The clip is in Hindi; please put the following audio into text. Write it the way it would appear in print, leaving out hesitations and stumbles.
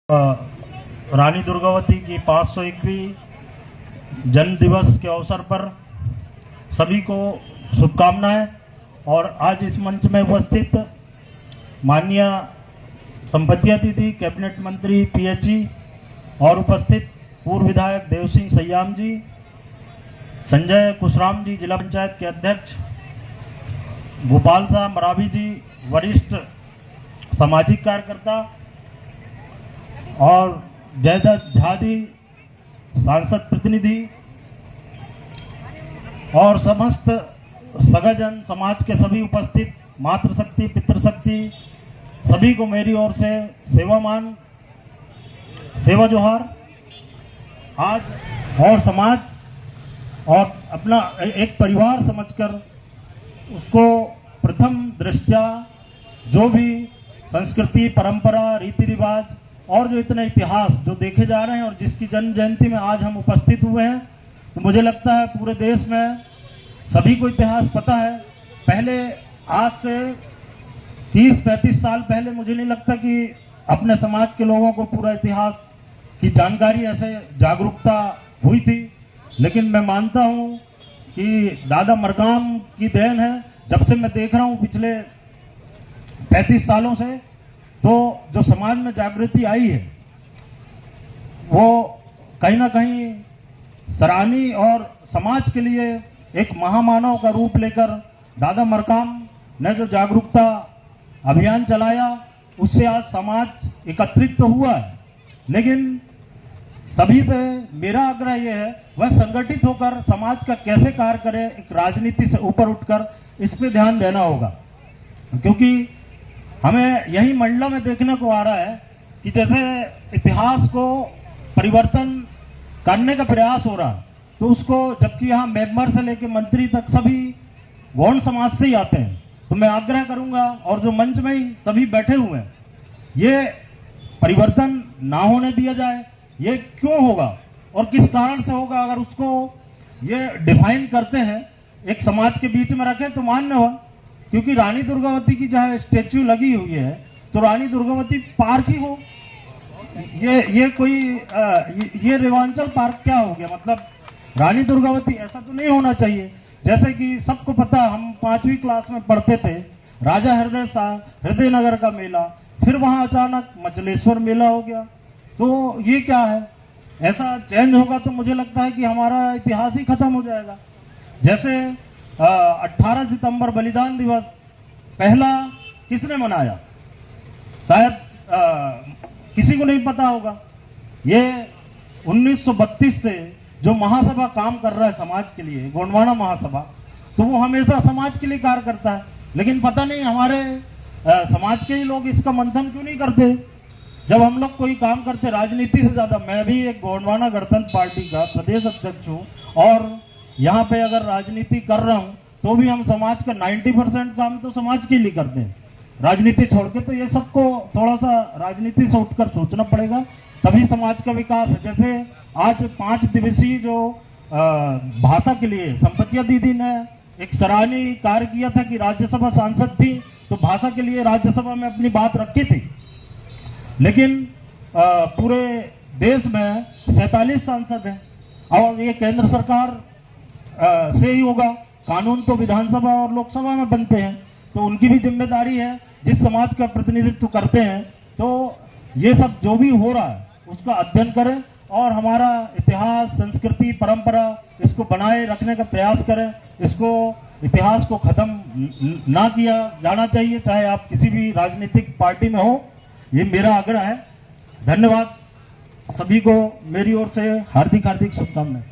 रानी दुर्गावती की 501वीं जन्म दिवस के अवसर पर सभी को शुभकामनाएं। और आज इस मंच में उपस्थित माननीय संपत्ति दीदी, कैबिनेट मंत्री पीएचई और उपस्थित पूर्व विधायक देव सिंह सयाम जी, संजय कुशराम जी जिला पंचायत के अध्यक्ष, गोपाल साहब मरावी जी वरिष्ठ सामाजिक कार्यकर्ता और जयदत्त झा जी सांसद प्रतिनिधि और समस्त सगाजन समाज के सभी उपस्थित मातृशक्ति पितृशक्ति सभी को मेरी ओर से सेवा जोहार। आज और समाज और अपना एक परिवार समझकर उसको प्रथम दृष्टया जो भी संस्कृति परंपरा रीति रिवाज और जो इतने इतिहास जो देखे जा रहे हैं और जिसकी जन्म जयंती में आज हम उपस्थित हुए हैं, तो मुझे लगता है पूरे देश में सभी को इतिहास पता है। पहले आज से 30-35 साल पहले मुझे नहीं लगता कि अपने समाज के लोगों को पूरा इतिहास की जानकारी ऐसे जागरूकता हुई थी, लेकिन मैं मानता हूं कि दादा मरकाम की देन है। जब से मैं देख रहा हूं पिछले 35 सालों से, तो जो समाज में जागृति आई है वो कहीं ना कहीं सराहनीय और समाज के लिए एक महामानव का रूप लेकर दादा मरकाम ने जो जागरूकता अभियान चलाया, उससे आज समाज एकत्रित तो हुआ है। लेकिन सभी से मेरा आग्रह यह है वह संगठित होकर समाज का कैसे कार्य करे, एक राजनीति से ऊपर उठकर इस पे ध्यान देना होगा। क्योंकि हमें यही मंडला में देखने को आ रहा है कि जैसे इतिहास को परिवर्तन करने का प्रयास हो रहा है, तो उसको जबकि यहाँ मेंबर से लेकर मंत्री तक सभी गौण समाज से ही आते हैं, तो मैं आग्रह करूंगा और जो मंच में ही सभी बैठे हुए हैं, ये परिवर्तन ना होने दिया जाए। ये क्यों होगा और किस कारण से होगा, अगर उसको ये डिफाइन करते हैं एक समाज के बीच में रखें तो मान्य हो। क्योंकि रानी दुर्गावती की जहाँ स्टेच्यू लगी हुई है, तो रानी दुर्गावती पार्क ही हो। ये कोई ये रेवांचल पार्क क्या हो गया? मतलब रानी दुर्गावती ऐसा तो नहीं होना चाहिए। जैसे कि सबको पता, हम 5वीं क्लास में पढ़ते थे, राजा हृदय नगर का मेला, फिर वहां अचानक मचलेश्वर मेला हो गया। तो ये क्या है? ऐसा चेंज होगा तो मुझे लगता है कि हमारा इतिहास ही खत्म हो जाएगा। जैसे 18 सितंबर बलिदान दिवस पहला किसने मनाया? शायद किसी को नहीं पता होगा। ये 1932 से जो महासभा काम कर रहा है समाज के लिए, गोंडवाना महासभा, तो वो हमेशा समाज के लिए कार्य करता है। लेकिन पता नहीं हमारे समाज के ही लोग इसका मंथन क्यों नहीं करते। जब हम लोग कोई काम करते राजनीति से ज्यादा, मैं भी एक गोंडवाना गणतंत्र पार्टी का प्रदेश अध्यक्ष हूँ और यहाँ पे अगर राजनीति कर रहा हूँ तो भी हम समाज का 90% काम तो समाज के लिए करते हैं, राजनीति छोड़ के। तो ये सबको थोड़ा सा राजनीति से उठकर सोचना पड़ेगा, तभी समाज का विकास है। जैसे आज 5 दिवसीय जो भाषा के लिए संपत्ति दीदी ने एक सराहनीय कार्य किया था कि राज्यसभा सांसद थी तो भाषा के लिए राज्यसभा में अपनी बात रखी थी। लेकिन पूरे देश में 47 सांसद हैं और ये केंद्र सरकार से ही होगा। कानून तो विधानसभा और लोकसभा में बनते हैं, तो उनकी भी जिम्मेदारी है जिस समाज का प्रतिनिधित्व करते हैं। तो ये सब जो भी हो रहा है उसका अध्ययन करें और हमारा इतिहास संस्कृति परंपरा इसको बनाए रखने का प्रयास करें। इसको इतिहास को खत्म ना किया जाना चाहिए, चाहे आप किसी भी राजनीतिक पार्टी में हो। ये मेरा आग्रह है। धन्यवाद। सभी को मेरी ओर से हार्दिक शुभकामनाएं।